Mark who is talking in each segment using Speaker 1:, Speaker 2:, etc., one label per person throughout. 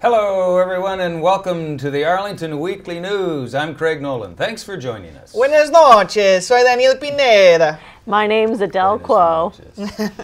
Speaker 1: Hello, everyone, and welcome to the Arlington Weekly News. I'm Craig Nolan. Thanks for joining us.
Speaker 2: Buenas noches, soy Daniel Pineda.
Speaker 3: My name's Adele Quo.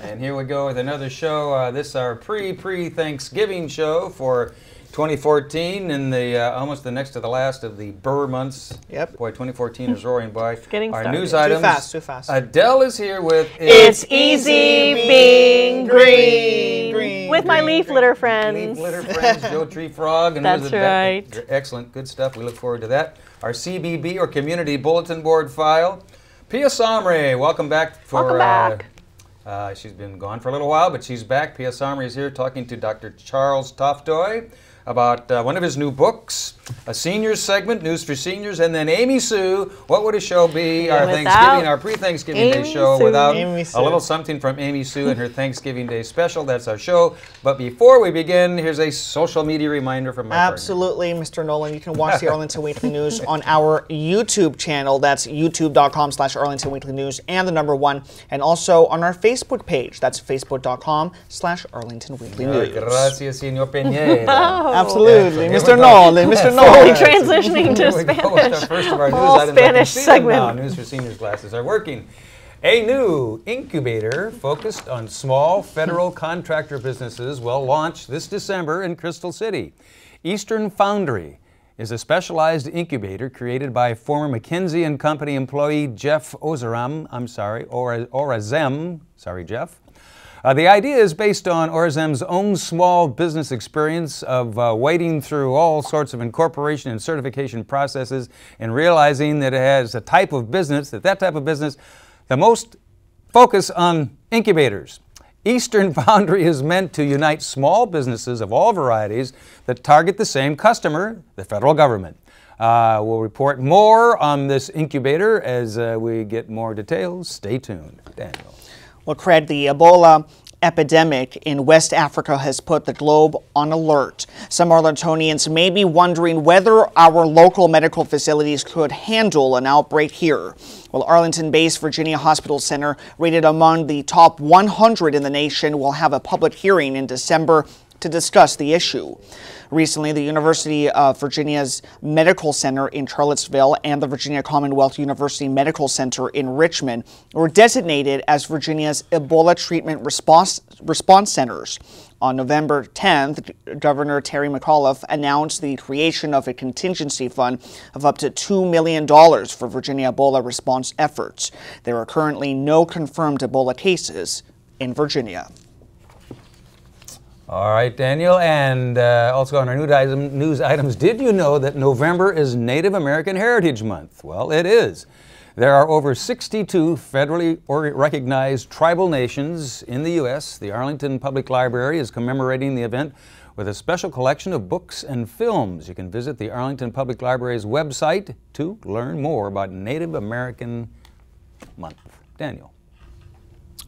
Speaker 1: And here we go with another show. This is our pre-Thanksgiving show for 2014, and almost the next to the last of the Burr months.
Speaker 2: Yep.
Speaker 1: Boy, 2014 is roaring by.
Speaker 3: It's getting
Speaker 1: our
Speaker 3: started.
Speaker 1: news items.
Speaker 2: Too fast.
Speaker 1: Adele is here with
Speaker 3: It's easy being green.
Speaker 2: Green.
Speaker 3: With my leaf litter friends.
Speaker 1: Leaf litter friends, Joe Tree Frog, and
Speaker 3: That's right.
Speaker 1: Excellent, good stuff. We look forward to that. Our CBB or Community Bulletin Board file. Pia Salmre, welcome back.
Speaker 3: Welcome back.
Speaker 1: She's been gone for a little while, but she's back. Pia Salmre is here talking to Dr. Charles Talktoy about one of his new books, a seniors segment, news for seniors, and then Amy Sue. What would a show be? Our pre-Thanksgiving Day show without a little something from Amy Sue and her Thanksgiving Day special. That's our show. But before we begin, here's a social media reminder from my
Speaker 2: Absolutely, Mr. Nolan. You can watch the Arlington Weekly News on our YouTube channel. That's youtube.com/Arlington Weekly News and the number 1. And also on our Facebook page. That's facebook.com/Arlington Weekly News.
Speaker 1: Gracias, señor Peñeda.
Speaker 2: Absolutely, Mr. Nolan. Mr. Nolan.
Speaker 3: Transitioning to Spanish.
Speaker 1: First of our news
Speaker 3: All
Speaker 1: items.
Speaker 3: Spanish segment.
Speaker 1: News for Seniors classes are working. A new incubator focused on small federal contractor businesses will launch this December in Crystal City. Eastern Foundry is a specialized incubator created by former McKinsey & Company employee Jeff Orazem. Sorry, Jeff. The idea is based on Orazem's own small business experience of wading through all sorts of incorporation and certification processes and realizing that it has a type of business, the most focus on incubators. Eastern Foundry is meant to unite small businesses of all varieties that target the same customer, the federal government. We'll report more on this incubator as we get more details. Stay tuned. Daniel.
Speaker 2: Well, Craig, the Ebola epidemic in West Africa has put the globe on alert. Some Arlingtonians may be wondering whether our local medical facilities could handle an outbreak here. Well, Arlington-based Virginia Hospital Center, rated among the top 100 in the nation, will have a public hearing in December to discuss the issue. Recently, the University of Virginia's Medical Center in Charlottesville and the Virginia Commonwealth University Medical Center in Richmond were designated as Virginia's Ebola treatment response centers. On November 10th, Governor Terry McAuliffe announced the creation of a contingency fund of up to $2 million for Virginia Ebola response efforts. There are currently no confirmed Ebola cases in Virginia.
Speaker 1: All right, Daniel, and also on our news items, did you know that November is Native American Heritage Month? Well, it is. There are over 62 federally recognized tribal nations in the U.S. The Arlington Public Library is commemorating the event with a special collection of books and films. You can visit the Arlington Public Library's website to learn more about Native American Month. Daniel.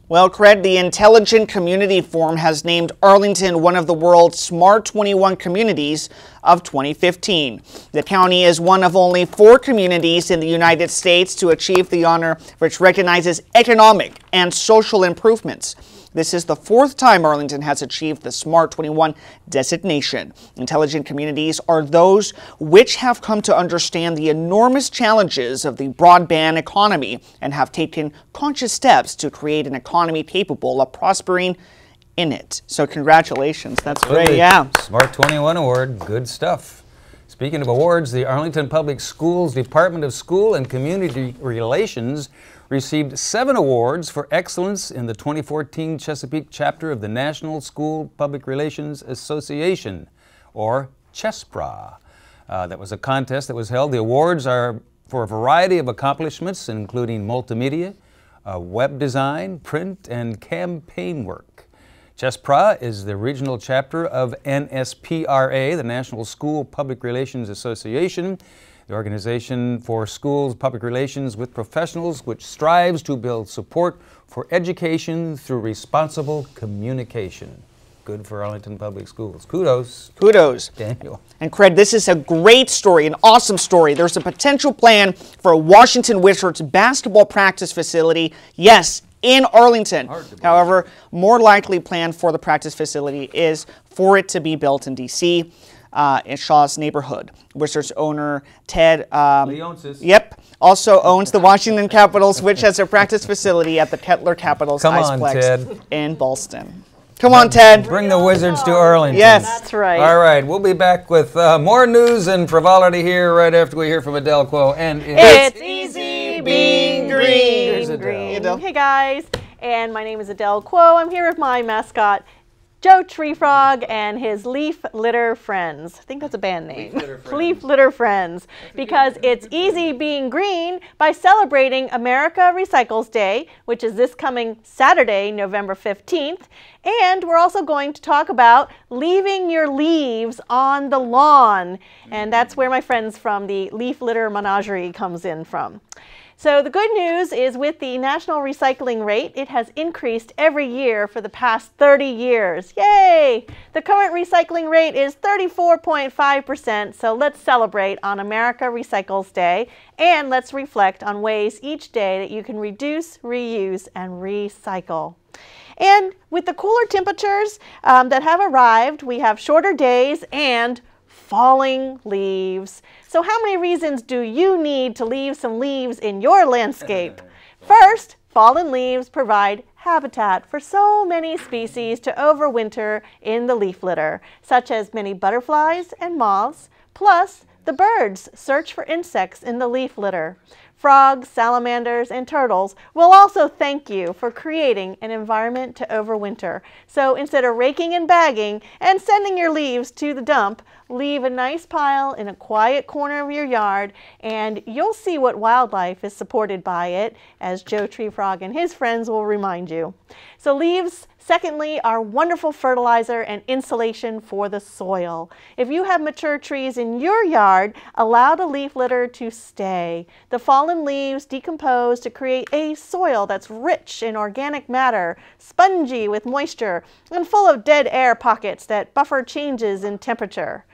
Speaker 2: Well, Craig, the Intelligent Community Forum has named Arlington one of the world's Smart 21 communities of 2015. The county is one of only 4 communities in the United States to achieve the honor, which recognizes economic and social improvements. This is the 4th time Arlington has achieved the Smart 21 designation. Intelligent communities are those which have come to understand the enormous challenges of the broadband economy and have taken conscious steps to create an economy capable of prospering in it. So congratulations. That's great. Yeah.
Speaker 1: Smart 21 award. Good stuff. Speaking of awards, the Arlington Public Schools Department of School and Community Relations received 7 awards for excellence in the 2014 Chesapeake chapter of the National School Public Relations Association, or CHESPRA. That was a contest that was held. The awards are for a variety of accomplishments, including multimedia, web design, print, and campaign work. CHESPRA is the regional chapter of NSPRA, the National School Public Relations Association, the organization for schools public relations with professionals, which strives to build support for education through responsible communication. Good for Arlington Public Schools. Kudos.
Speaker 2: Kudos.
Speaker 1: Daniel.
Speaker 2: And Craig, this is a great story, an awesome story. There's a potential plan for a Washington Wizards basketball practice facility. Yes, in Arlington. However, more likely plan for the practice facility is for it to be built in D.C. in Shaw's neighborhood. Wizards owner Ted
Speaker 1: Leonsis.
Speaker 2: Yep. Also owns the Washington Capitals, which has a practice facility at the Kettler Capitals Iceplex in Ballston. Come on, Ted.
Speaker 1: Bring the Wizards to Arlington.
Speaker 2: Yes.
Speaker 3: That's right.
Speaker 1: All right, we'll be back with more news and frivolity here right after we hear from Adele Quo. And
Speaker 3: It's easy being green.
Speaker 1: Here's Adele.
Speaker 3: Hey guys, and my name is Adele Quo. I'm here with my mascot, Joe Tree Frog, and his Leaf Litter Friends. I think that's a band name. Leaf Litter Friends. Because it's easy being green by celebrating America Recycles Day, which is this coming Saturday, November 15th. And we're also going to talk about leaving your leaves on the lawn. And that's where my friends from the Leaf Litter Menagerie comes in from. So the good news is with the national recycling rate, it has increased every year for the past 30 years. Yay! The current recycling rate is 34.5%, so let's celebrate on America Recycles Day, and let's reflect on ways each day that you can reduce, reuse, and recycle. And with the cooler temperatures that have arrived, we have shorter days and falling leaves. So how many reasons do you need to leave some leaves in your landscape? First, fallen leaves provide habitat for so many species to overwinter in the leaf litter, such as many butterflies and moths, plus the birds search for insects in the leaf litter. Frogs, salamanders, and turtles will also thank you for creating an environment to overwinter. So instead of raking and bagging and sending your leaves to the dump, leave a nice pile in a quiet corner of your yard, and you'll see what wildlife is supported by it, as Joe Tree Frog and his friends will remind you. So leaves, secondly, are wonderful fertilizer and insulation for the soil. If you have mature trees in your yard, allow the leaf litter to stay. The fallen leaves decompose to create a soil that's rich in organic matter, spongy with moisture, and full of dead air pockets that buffer changes in temperature.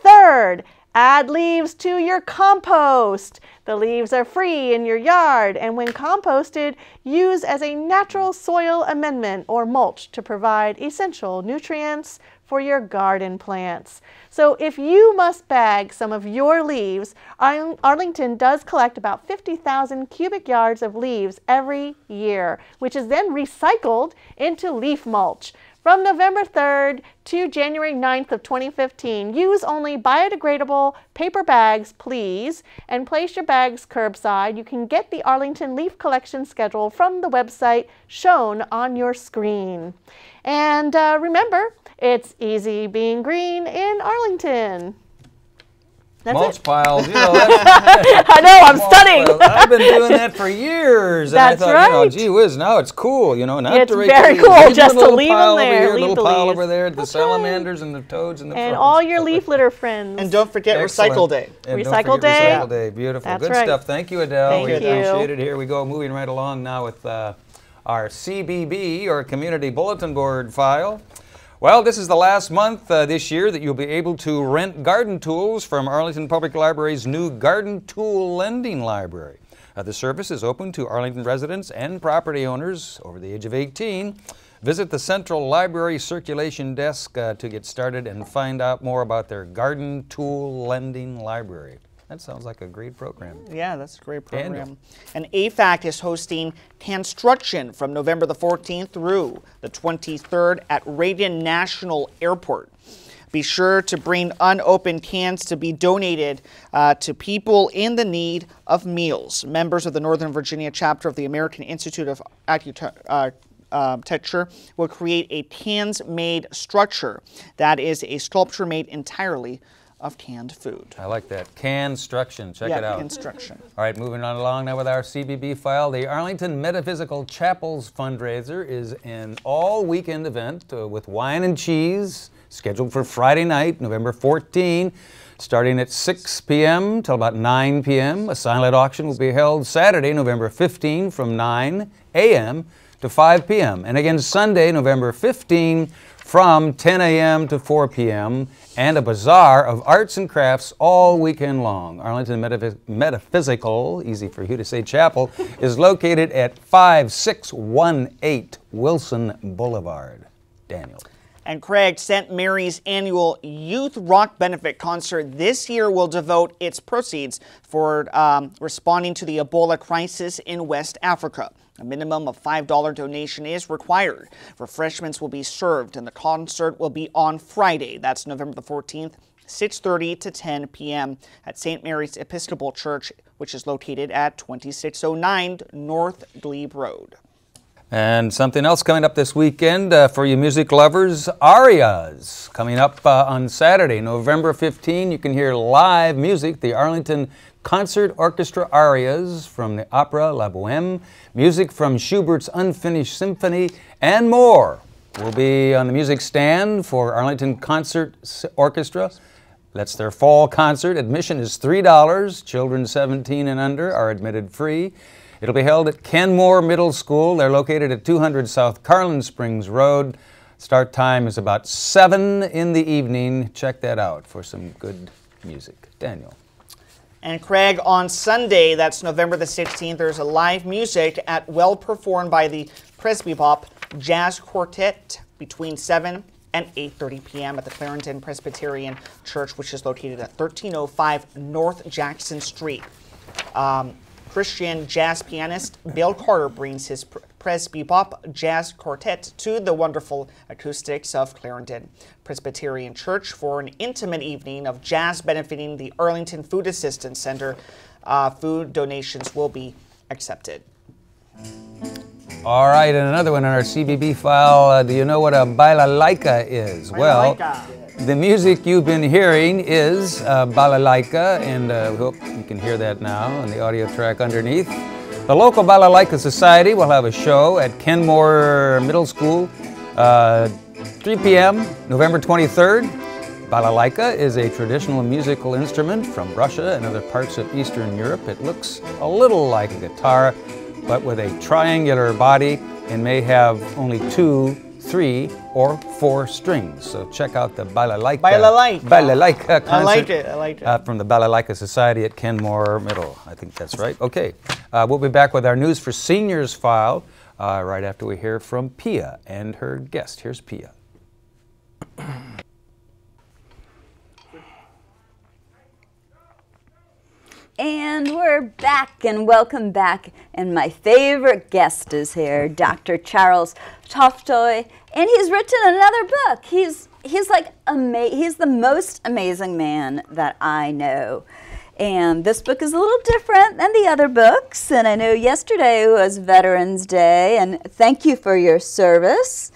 Speaker 3: Third, add leaves to your compost. The leaves are free in your yard, and when composted, use as a natural soil amendment or mulch to provide essential nutrients for your garden plants. So if you must bag some of your leaves, Arlington does collect about 50,000 cubic yards of leaves every year, which is then recycled into leaf mulch. From November 3rd to January 9th of 2015, use only biodegradable paper bags, please, and place your bags curbside. You can get the Arlington Leaf Collection schedule from the website shown on your screen. And remember, it's easy being green in Arlington. That's
Speaker 1: mulch
Speaker 3: it.
Speaker 1: piles, you know. That's,
Speaker 3: I know, I'm studying.
Speaker 1: I've been doing that for years.
Speaker 3: That's
Speaker 1: and I thought,
Speaker 3: right.
Speaker 1: gee whiz, now it's cool, you know, not
Speaker 3: It's
Speaker 1: to rake
Speaker 3: very
Speaker 1: the leaves.
Speaker 3: cool
Speaker 1: Leave
Speaker 3: just
Speaker 1: a
Speaker 3: to
Speaker 1: little
Speaker 3: leave
Speaker 1: pile
Speaker 3: them
Speaker 1: over
Speaker 3: there,
Speaker 1: here,
Speaker 3: leave
Speaker 1: little
Speaker 3: the
Speaker 1: pile
Speaker 3: leaves.
Speaker 1: over there, the
Speaker 3: That's right.
Speaker 1: salamanders and the toads and the
Speaker 3: And
Speaker 1: frogs.
Speaker 3: all your leaf litter friends.
Speaker 2: And don't forget
Speaker 1: Excellent.
Speaker 2: Recycle Day.
Speaker 1: And
Speaker 3: Recycle
Speaker 1: don't forget
Speaker 3: Day.
Speaker 1: Recycle Day. Beautiful.
Speaker 3: That's
Speaker 1: Good
Speaker 3: right.
Speaker 1: stuff. Thank you, Adele.
Speaker 3: Thank
Speaker 1: we
Speaker 3: you.
Speaker 1: appreciate it. Here we go, moving right along now with our CBB, or Community Bulletin Board file. Well, this is the last month this year that you'll be able to rent garden tools from Arlington Public Library's new Garden Tool Lending Library. The service is open to Arlington residents and property owners over the age of 18. Visit the Central Library Circulation Desk to get started and find out more about their Garden Tool Lending Library. That sounds like a great program.
Speaker 2: Yeah, that's a great program.
Speaker 1: Daniel.
Speaker 2: And AFAC is hosting Construction from November the 14th through the 23rd at Reagan National Airport. Be sure to bring unopened cans to be donated to people in the need of meals. Members of the Northern Virginia chapter of the American Institute of Architecture will create a cans-made structure that is a sculpture made entirely of canned food.
Speaker 1: I like that. Construction. Check it out.
Speaker 2: Construction.
Speaker 1: All right, moving on along now with our CBB file. The Arlington Metaphysical Chapels fundraiser is an all-weekend event with wine and cheese, scheduled for Friday night, November 14, starting at 6 p.m. till about 9 p.m. A silent auction will be held Saturday, November 15, from 9 a.m. to 5 p.m. And again, Sunday, November 15, from 10 a.m. to 4 p.m. and a bazaar of arts and crafts all weekend long. Arlington Metaphysical, easy for you to say, Chapel, is located at 5618 Wilson Boulevard. Daniel.
Speaker 2: And Craig, St. Mary's annual Youth Rock Benefit Concert this year will devote its proceeds for responding to the Ebola crisis in West Africa. A minimum of $5 donation is required. Refreshments will be served, and the concert will be on Friday. That's November the 14th, 6:30 to 10 p.m. at St. Mary's Episcopal Church, which is located at 2609 North Glebe Road.
Speaker 1: And something else coming up this weekend for you music lovers, Arias. Coming up on Saturday, November 15, you can hear live music, the Arlington Concert Orchestra Arias from the opera La Bohème, music from Schubert's Unfinished Symphony, and more will be on the music stand for Arlington Concert Orchestra. That's their fall concert. Admission is $3. Children 17 and under are admitted free. It'll be held at Kenmore Middle School. They're located at 200 South Carlin Springs Road. Start time is about 7 in the evening. Check that out for some good music. Daniel.
Speaker 2: And Craig, on Sunday, that's November the 16th, there's a live music well performed by the Presbypop Jazz Quartet between 7 and 8:30 p.m. at the Clarendon Presbyterian Church, which is located at 1305 North Jackson Street. Christian jazz pianist Bill Carter brings his Presbypop Jazz Quartet to the wonderful acoustics of Clarendon Presbyterian Church for an intimate evening of jazz benefiting the Arlington Food Assistance Center. Food donations will be accepted.
Speaker 1: All right, and another one on our CBB file. Do you know what a balalaika is? Well, the music you've been hearing is balalaika, and we hope you can hear that now on the audio track underneath. The local Balalaika Society will have a show at Kenmore Middle School, 3 p.m., November 23rd. Balalaika is a traditional musical instrument from Russia and other parts of Eastern Europe. It looks a little like a guitar, but with a triangular body and may have only 2, 3, or 4 strings. So check out the balalaika concert.
Speaker 2: I like it.
Speaker 1: From the Balalaika Society at Kenmore Middle. I think that's right. Okay, we'll be back with our News for Seniors file right after we hear from Pia and her guest. Here's Pia.
Speaker 4: And we're back, and welcome back. And my favorite guest is here, Dr. Charles Talktoy, and he's written another book. He's like he's the most amazing man that I know. And this book is a little different than the other books. And I know yesterday was Veterans Day, and thank you for your service.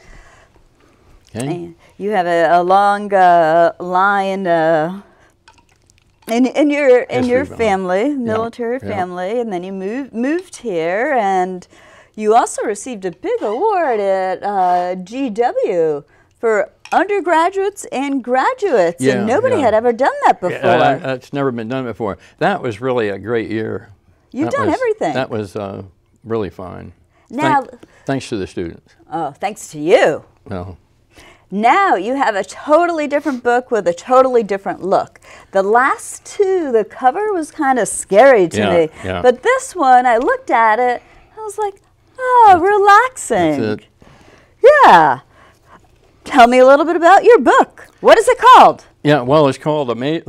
Speaker 4: Okay. And you have a long line. In your family, military family, and then you moved here, and you also received a big award at GW for undergraduates and graduates, and nobody had ever done that before.
Speaker 5: That's never been done before. That was really a great year.
Speaker 4: You've done everything.
Speaker 5: That was really fun.
Speaker 4: Now,
Speaker 5: thanks to the students.
Speaker 4: Oh, thanks to you.
Speaker 5: No.
Speaker 4: Now you have a totally different book with a totally different look. The last two, the cover was kind of scary to me. Yeah. But this one, I looked at it, I was like, oh, relaxing.
Speaker 5: That's it.
Speaker 4: Yeah. Tell me a little bit about your book. What is it called?
Speaker 5: Yeah, well, it's called, let me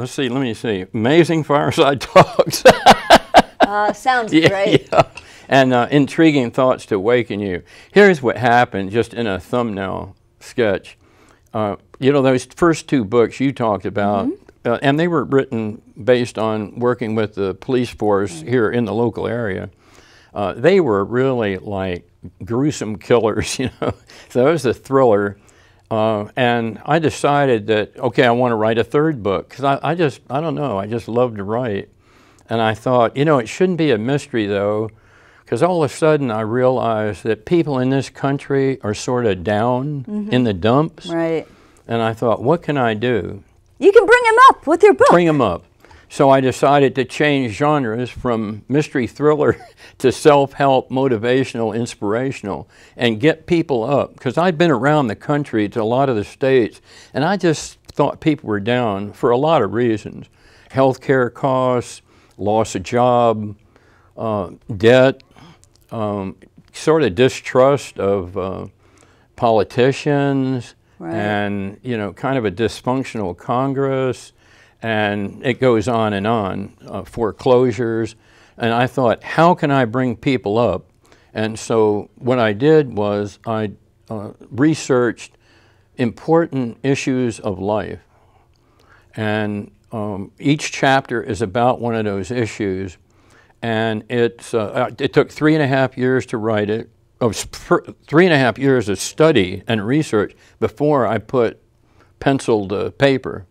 Speaker 5: see, Amazing Fireside Talks.
Speaker 4: Sounds great.
Speaker 5: Yeah. And intriguing thoughts to awaken you. Here's what happened, just in a thumbnail sketch. You know, those first 2 books you talked about, and they were written based on working with the police force here in the local area. They were really like gruesome killers, you know. So it was a thriller. And I decided that, okay, I want to write a 3rd book, because I don't know, I just love to write. And I thought, you know, it shouldn't be a mystery, though, because all of a sudden I realized that people in this country are sort of down in the dumps.
Speaker 4: Right.
Speaker 5: And I thought, what can I do?
Speaker 4: You can bring them up with your book.
Speaker 5: Bring them up. So I decided to change genres from mystery thriller to self-help, motivational, inspirational, and get people up. Because I'd been around the country to a lot of the states, and I just thought people were down for a lot of reasons. Healthcare costs, loss of job, debt, sort of distrust of politicians, and, you know, kind of a dysfunctional Congress, and it goes on, foreclosures. And I thought, how can I bring people up? And so what I did was I researched important issues of life. And each chapter is about one of those issues. And it took 3.5 years to write it, 3.5 years of study and research before I put pencil to paper.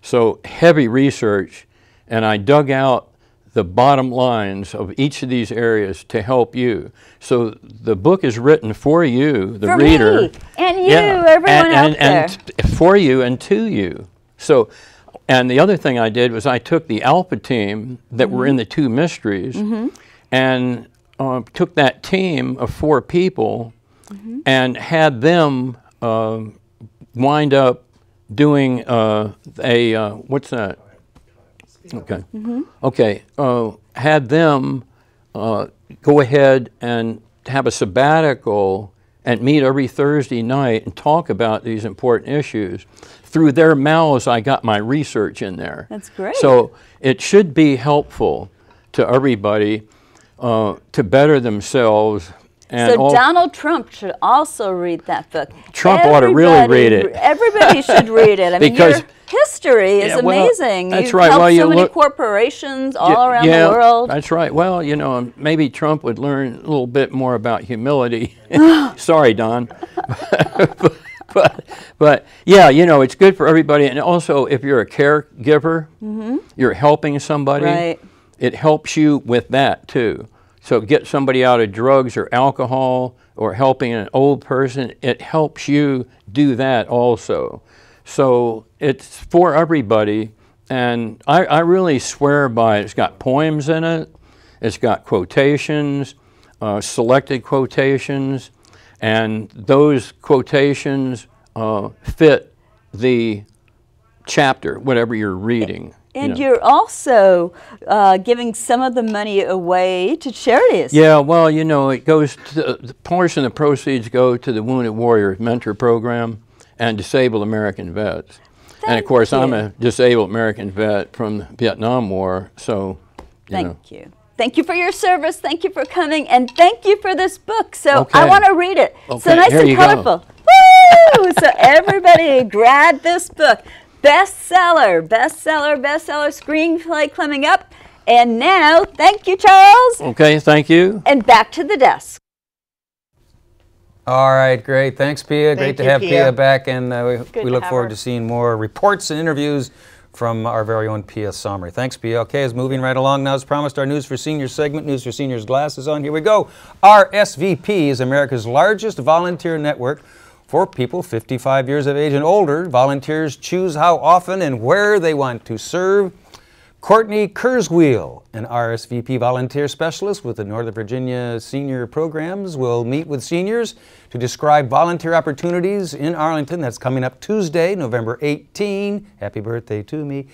Speaker 5: So heavy research, and I dug out the bottom lines of each of these areas to help you. So the book is written for you, the reader.
Speaker 4: Me, and you, everyone out there.
Speaker 5: And for you and to you. So, and the other thing I did was I took the Alpha team that were in the 2 mysteries and took that team of 4 people and had them wind up doing what's that? Okay. Okay. Had them go ahead and have a sabbatical and meet every Thursday night and talk about these important issues. Through their mouths, I got my research in there.
Speaker 4: That's great.
Speaker 5: So it should be helpful to everybody to better themselves. And
Speaker 4: so Donald Trump should also read that book.
Speaker 5: Trump ought to really read it.
Speaker 4: Everybody should read it. I mean, your history is amazing.
Speaker 5: That's
Speaker 4: You've
Speaker 5: right.
Speaker 4: helped
Speaker 5: Well,
Speaker 4: so many corporations all around the world.
Speaker 5: That's right. Well, you know, maybe Trump would learn a little bit more about humility. Sorry, Don. but yeah, you know, it's good for everybody. And also, if you're a caregiver, you're helping somebody,
Speaker 4: Right.
Speaker 5: it helps you with that too. So get somebody out of drugs or alcohol or helping an old person, it helps you do that also. So it's for everybody, and I really swear by it. It's got poems in it, it's got quotations, selected quotations, and those quotations fit the chapter, whatever you're reading.
Speaker 4: And you're also giving some of the money away to charities.
Speaker 5: Yeah, well, you know, it goes to, the portion of the proceeds go to the Wounded Warriors Mentor Program and Disabled American Vets. And of course, I'm a disabled American vet from the Vietnam War, so,
Speaker 4: Thank you. Thank you for your service. Thank you for coming. And thank you for this book. So I want to read it.
Speaker 5: Okay,
Speaker 4: So nice
Speaker 5: here
Speaker 4: and
Speaker 5: you
Speaker 4: colorful. Woo! So everybody grab this book. Bestseller, screenplay coming up. And now, thank you, Charles.
Speaker 5: Okay, thank you.
Speaker 4: And back to the desk.
Speaker 1: All right, great. Thanks, Pia. Great to have Pia back, and we look forward to seeing more reports and interviews from our very own Pia Salmre. Thanks, Pia. Okay, it's moving right along now. As promised, our News for Seniors segment, News for Seniors glasses on. Here we go. RSVP is America's largest volunteer network for people 55 years of age and older. Volunteers choose how often and where they want to serve. Courtney Kurzweil, an RSVP volunteer specialist with the Northern Virginia Senior Programs, will meet with seniors to describe volunteer opportunities in Arlington. That's coming up Tuesday, November 18. Happy birthday to me.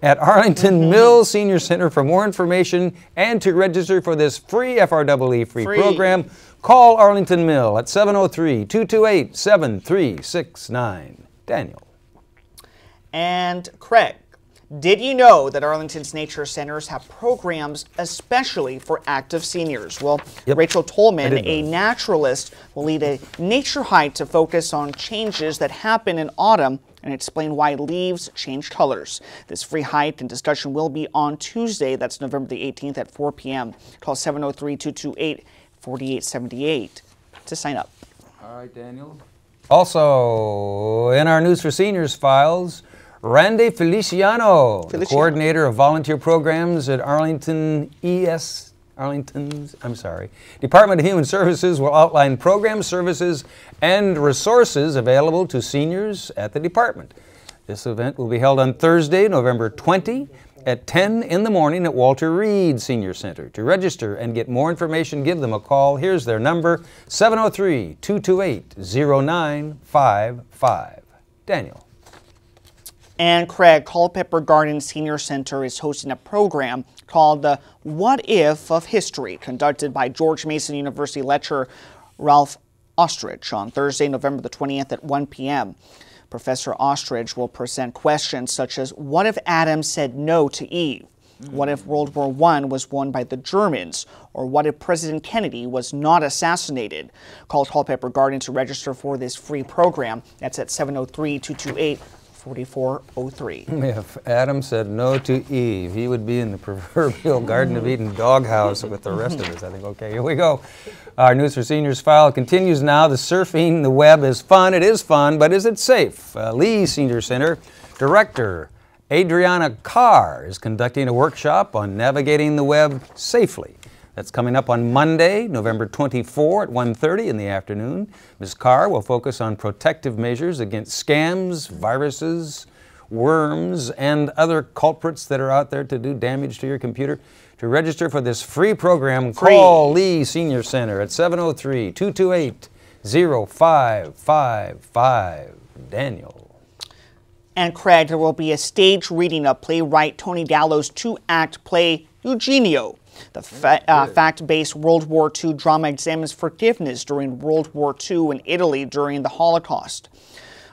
Speaker 1: At Arlington Mills Senior Center. For more information and to register for this free FREE free program, call Arlington Mill at 703-228-7369. Daniel.
Speaker 2: And Craig, did you know that Arlington's nature centers have programs especially for active seniors? Well, Rachel Tolman, a naturalist, will lead a nature hike to focus on changes that happen in autumn and explain why leaves change colors. This free hike and discussion will be on Tuesday, that's November the 18th at 4 p.m. Call 703-228-4878 to sign up.
Speaker 1: All right, Daniel. Also, in our News for Seniors files, Randy Feliciano, the coordinator of volunteer programs at Arlington's Department of Human Services, will outline programs, services, and resources available to seniors at the department. This event will be held on Thursday, November 20 at 10 in the morning at Walter Reed Senior Center. To register and get more information, give them a call. Here's their number, 703-228-0955. Daniel.
Speaker 2: And Craig, Culpeper Garden Senior Center is hosting a program called the What If of History, conducted by George Mason University lecturer Ralph Ostrich on Thursday, November the 20th at 1 p.m. Professor Ostrich will present questions such as, what if Adam said no to Eve? What if World War I was won by the Germans? Or what if President Kennedy was not assassinated? Call Culpeper Garden to register for this free program. That's at 703-228-4403.
Speaker 1: If Adam said no to Eve, he would be in the proverbial Garden of Eden doghouse with the rest of us, I think. Okay, here we go. Our News for Seniors file continues now. The surfing the web is fun. It is fun, but is it safe? Lee Senior Center Director Adriana Carr is conducting a workshop on navigating the web safely. That's coming up on Monday, November 24 at 1:30 in the afternoon. Ms. Carr will focus on protective measures against scams, viruses, worms, and other culprits that are out there to do damage to your computer. To register for this free program, call Lee Senior Center at 703-228-0555. Daniel.
Speaker 2: And Craig, there will be a stage reading of playwright Tony Gallo's two-act play, Eugenio. The fact-based World War II drama examines forgiveness during World War II in Italy during the Holocaust.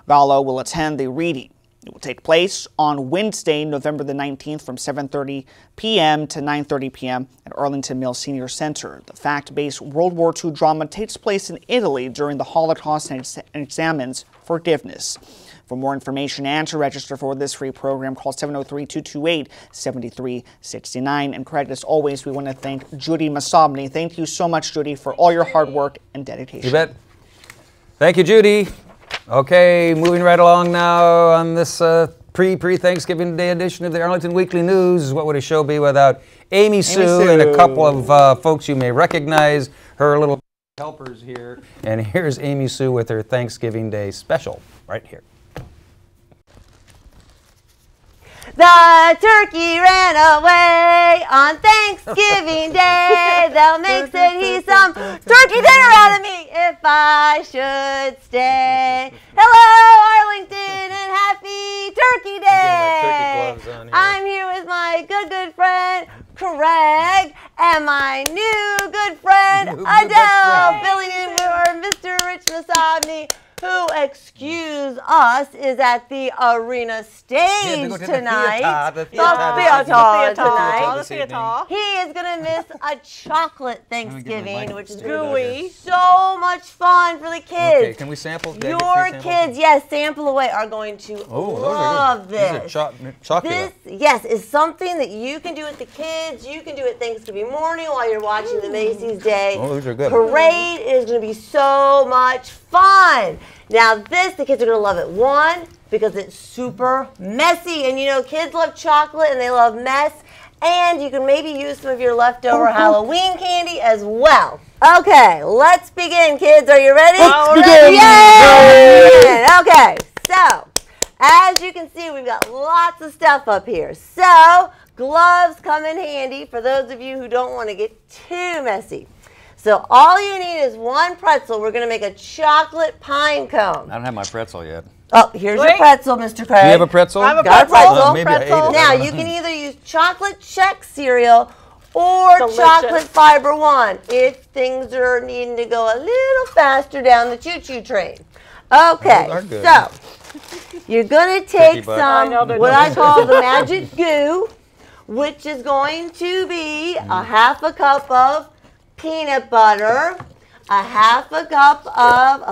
Speaker 2: Gallo will attend the reading. It will take place on Wednesday, November the 19th from 7:30 p.m. to 9:30 p.m. at Arlington Mills Senior Center. The fact-based World War II drama takes place in Italy during the Holocaust and examines forgiveness. For more information and to register for this free program, call 703-228-7369. And Craig, as always, we want to thank Judy Masabny. Thank you so much, Judy, for all your hard work and dedication.
Speaker 1: You bet. Thank you, Judy. Okay, moving right along now on this pre-Thanksgiving Day edition of the Arlington Weekly News. What would a show be without Amy Sue and a couple of folks you may recognize, her little helpers here. And here's Amy Sue with her Thanksgiving Day special right here.
Speaker 6: The turkey ran away on Thanksgiving Day. They'll make said he some turkey dinner out of me if I should stay. Hello, Arlington, and happy Turkey Day. I'm here with my good friend, Craig, and my new good friend, Adele, filling in for Mr. Rich Masabny, who, excuse us, is at the arena stage tonight.
Speaker 3: The
Speaker 6: theater tonight.
Speaker 3: theater.
Speaker 6: He is going to miss a chocolate Thanksgiving, which is
Speaker 3: gooey.
Speaker 6: So much fun for the kids.
Speaker 1: Okay, can we sample?
Speaker 6: Your kids, yes, sample away, are going to love this.
Speaker 1: These are chocolate.
Speaker 6: This, yes, is something that you can do with the kids. You can do it Thanksgiving morning while you're watching the Macy's Day
Speaker 1: those are good.
Speaker 6: Parade. It is going to be so much fun. Now this, the kids are going to love it. One, because it's super messy. And you know, kids love chocolate and they love mess. And you can maybe use some of your leftover Halloween candy as well. Okay, let's begin, kids. Are you ready? Yay! Okay, so as you can see, we've got lots of stuff up here. So gloves come in handy for those of you who don't want to get too messy. So all you need is one pretzel. We're going to make a chocolate pine cone.
Speaker 1: I don't have my pretzel yet.
Speaker 6: Oh, here's your pretzel, Mr. Craig.
Speaker 1: Do you have a pretzel?
Speaker 3: I have a
Speaker 6: Got
Speaker 3: pretzel.
Speaker 6: a pretzel.
Speaker 1: Maybe I ate it.
Speaker 6: Now, you can either use chocolate Chex cereal or
Speaker 3: Delicious.
Speaker 6: chocolate Fiber One if things are needing to go a little faster down the choo-choo train. Okay,
Speaker 1: Those are good.
Speaker 6: so you're going to take
Speaker 1: butt.
Speaker 6: some,
Speaker 3: I know they're
Speaker 6: what I
Speaker 3: delicious.
Speaker 6: call the magic goo, which is going to be a half a cup of peanut butter, a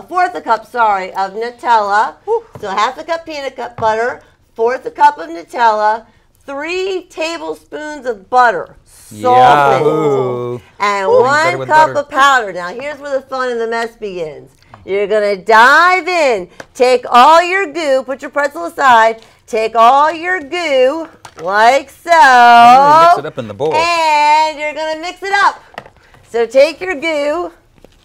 Speaker 6: fourth a cup, of Nutella. So half a cup peanut butter, fourth a cup of Nutella, 3 tablespoons of butter, salted,
Speaker 1: Yahoo.
Speaker 6: and
Speaker 1: Better
Speaker 6: 1
Speaker 1: with
Speaker 6: cup
Speaker 1: butter.
Speaker 6: of powder. Now here's where the fun and the mess begins. You're gonna dive in, take all your goo, put your pretzel aside, take all your goo, like so.
Speaker 1: Mix it up in the bowl.
Speaker 6: And you're gonna mix it up. So take your goo,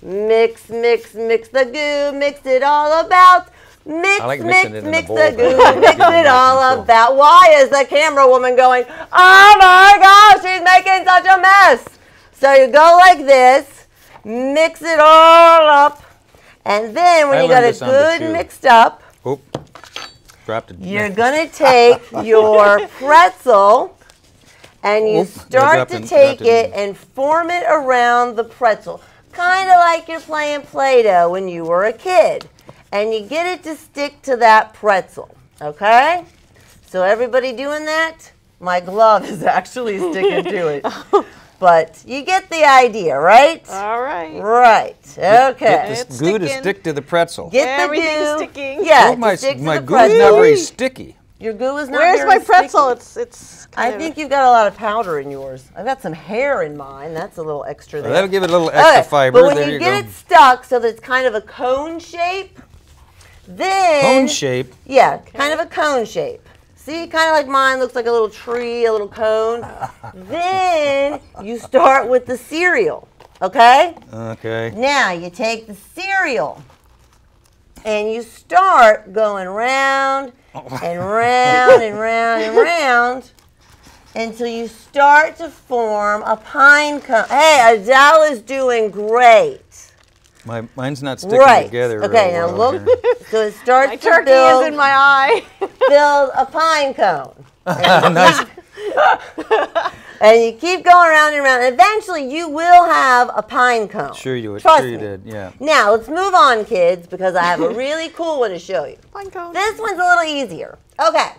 Speaker 6: mix the goo, mix it all about. Mix
Speaker 1: I like mixing it in the
Speaker 6: the
Speaker 1: bowl,
Speaker 6: goo,
Speaker 1: but
Speaker 6: mix
Speaker 1: getting
Speaker 6: it
Speaker 1: out
Speaker 6: all
Speaker 1: of control.
Speaker 6: about. Why is the camera woman going, oh my gosh, she's making such a mess? So you go like this, mix it all up, and then when
Speaker 1: I
Speaker 6: you got
Speaker 1: learned
Speaker 6: it
Speaker 1: this on the
Speaker 6: good
Speaker 1: tube.
Speaker 6: mixed up,
Speaker 1: Oop. Dropped it.
Speaker 6: you're going to take your pretzel and you
Speaker 1: Oop,
Speaker 6: start
Speaker 1: dropped
Speaker 6: to
Speaker 1: it-
Speaker 6: take
Speaker 1: dropped it.
Speaker 6: it and form it around the pretzel. kind of like you're playing Play-Doh when you were a kid. And you get it to stick to that pretzel, okay? So everybody doing that? My glove is actually sticking to it. But you get the idea, right?
Speaker 3: All right.
Speaker 6: Right, okay.
Speaker 1: Get this
Speaker 3: It's
Speaker 1: goo to
Speaker 3: sticking.
Speaker 1: stick to the pretzel.
Speaker 6: Get the
Speaker 3: Everything is
Speaker 6: goo.
Speaker 3: sticking.
Speaker 6: Yeah,
Speaker 1: Oh, my
Speaker 6: stick to
Speaker 1: my
Speaker 6: the
Speaker 1: goo is
Speaker 6: pretzel.
Speaker 1: not very sticky.
Speaker 6: Your goo is not
Speaker 3: Where's
Speaker 6: very
Speaker 3: my pretzel?
Speaker 6: sticky.
Speaker 3: It's
Speaker 6: I
Speaker 3: kind of-
Speaker 6: think you've got a lot of powder in yours. I've got some hair in mine. That's a little extra there.
Speaker 1: That'll give it a little extra
Speaker 6: Okay,
Speaker 1: fiber.
Speaker 6: But when
Speaker 1: There
Speaker 6: you
Speaker 1: you
Speaker 6: get
Speaker 1: go.
Speaker 6: it stuck so that it's kind of a cone shape, then...
Speaker 1: Cone shape.
Speaker 6: Yeah, kind of a cone shape. See, kind of like mine, looks like a little tree, a little cone. Then you start with the cereal, okay?
Speaker 1: Okay.
Speaker 6: Now you take the cereal and you start going round and round and round and round until you start to form a pine cone. Hey, Adele is doing great.
Speaker 1: Mine's not sticking
Speaker 6: Right.
Speaker 1: together.
Speaker 6: Okay,
Speaker 1: real
Speaker 6: now
Speaker 1: well
Speaker 6: look.
Speaker 1: here.
Speaker 6: So it starts
Speaker 3: My
Speaker 6: to
Speaker 3: turkey
Speaker 6: build,
Speaker 3: is in my eye.
Speaker 6: build a pine cone.
Speaker 1: Nice.
Speaker 6: And you keep going around and around. And eventually you will have a pine cone.
Speaker 1: Sure you would.
Speaker 6: Trust
Speaker 1: Sure you
Speaker 6: me.
Speaker 1: did. Yeah.
Speaker 6: Now let's move on, kids, because I have a really cool one to show you.
Speaker 3: Pine cone.
Speaker 6: This one's a little easier. Okay.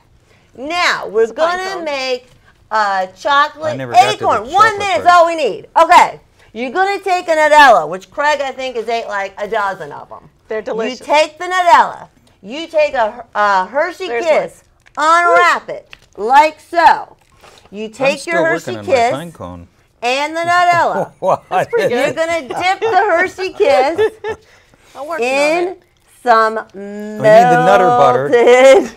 Speaker 6: Now we're
Speaker 3: a pine
Speaker 6: gonna
Speaker 3: cone.
Speaker 6: make a chocolate
Speaker 1: I never got to the
Speaker 6: acorn. 1
Speaker 1: chocolate
Speaker 6: minute's
Speaker 1: part.
Speaker 6: all we need. Okay. You're gonna take a Nutella, which Craig I think has ate like a dozen of them.
Speaker 3: They're delicious.
Speaker 6: You take the Nutella. You take a Hershey
Speaker 3: There's
Speaker 6: Kiss. Unwrap it like so. You
Speaker 1: I'm
Speaker 6: take
Speaker 1: still
Speaker 6: your
Speaker 1: working
Speaker 6: Hershey
Speaker 1: on my pine
Speaker 6: Kiss
Speaker 1: cone.
Speaker 6: and the Nutella.
Speaker 1: What?
Speaker 6: You're gonna dip the Hershey Kiss
Speaker 3: I'm working on
Speaker 6: in
Speaker 3: it.
Speaker 6: some
Speaker 1: need the Nutter butter.
Speaker 6: melted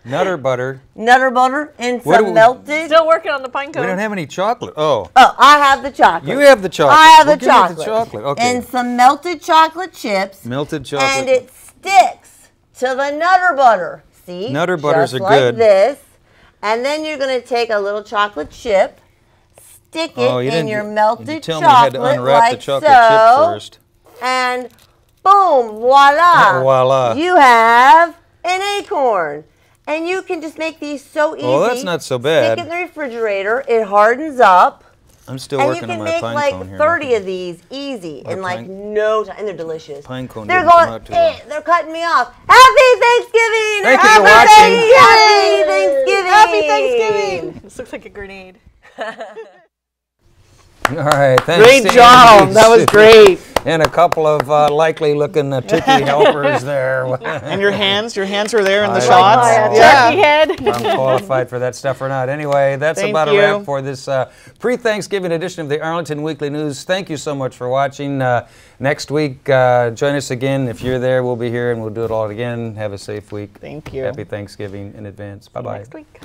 Speaker 1: Nutter butter.
Speaker 6: Nutter butter and
Speaker 1: What do
Speaker 6: some
Speaker 1: we-
Speaker 6: melted.
Speaker 3: Still working on the pine cone.
Speaker 1: We don't have any chocolate. Oh.
Speaker 6: Oh, I have the chocolate.
Speaker 1: You have the chocolate.
Speaker 6: I have
Speaker 1: Well,
Speaker 6: the
Speaker 1: give me
Speaker 6: chocolate.
Speaker 1: the chocolate. Okay.
Speaker 6: And some melted chocolate chips.
Speaker 1: Melted chocolate.
Speaker 6: And it sticks to the Nutter butter. See?
Speaker 1: Nutter butters
Speaker 6: Just
Speaker 1: are
Speaker 6: like
Speaker 1: good.
Speaker 6: this. And then you're going to take a little chocolate chip, stick it
Speaker 1: Oh, you
Speaker 6: in
Speaker 1: didn't-
Speaker 6: your
Speaker 1: you
Speaker 6: melted
Speaker 1: tell me you had
Speaker 6: chocolate
Speaker 1: to unwrap
Speaker 6: like
Speaker 1: the chocolate
Speaker 6: so,
Speaker 1: chip first.
Speaker 6: and boom, voila.
Speaker 1: Voila.
Speaker 6: You have an acorn. And you can just make these so easy.
Speaker 1: Oh, that's not so bad.
Speaker 6: Stick it in the refrigerator. It hardens up.
Speaker 1: I'm still
Speaker 6: And you
Speaker 1: working
Speaker 6: can
Speaker 1: on my
Speaker 6: make
Speaker 1: pine
Speaker 6: like
Speaker 1: cone here.
Speaker 6: 30 of these easy in like
Speaker 1: pine-
Speaker 6: no time. And they're delicious.
Speaker 1: Pine cone
Speaker 6: They're
Speaker 1: didn't come
Speaker 6: going,
Speaker 1: out too well.
Speaker 6: they're cutting me off. Happy Thanksgiving!
Speaker 1: Thank you for
Speaker 6: everybody!
Speaker 1: watching.
Speaker 6: Happy Thanksgiving!
Speaker 3: Happy Thanksgiving! This looks like a grenade.
Speaker 1: All right, thanks.
Speaker 2: Great
Speaker 1: to
Speaker 2: job.
Speaker 1: Amy
Speaker 2: That was
Speaker 1: Sue
Speaker 2: great.
Speaker 1: And a couple of likely-looking turkey helpers there.
Speaker 2: And your hands are there in the
Speaker 1: I
Speaker 2: shots.
Speaker 1: know.
Speaker 3: Turkey head.
Speaker 1: I'm qualified for that stuff or not. Anyway, that's
Speaker 2: Thank
Speaker 1: about
Speaker 2: you.
Speaker 1: a wrap for this pre-Thanksgiving edition of the Arlington Weekly News. Thank you so much for watching. Next week, join us again. If you're there, we'll be here and we'll do it all again. Have a safe week.
Speaker 2: Thank you.
Speaker 1: Happy Thanksgiving in advance. Bye-bye.
Speaker 3: Next week.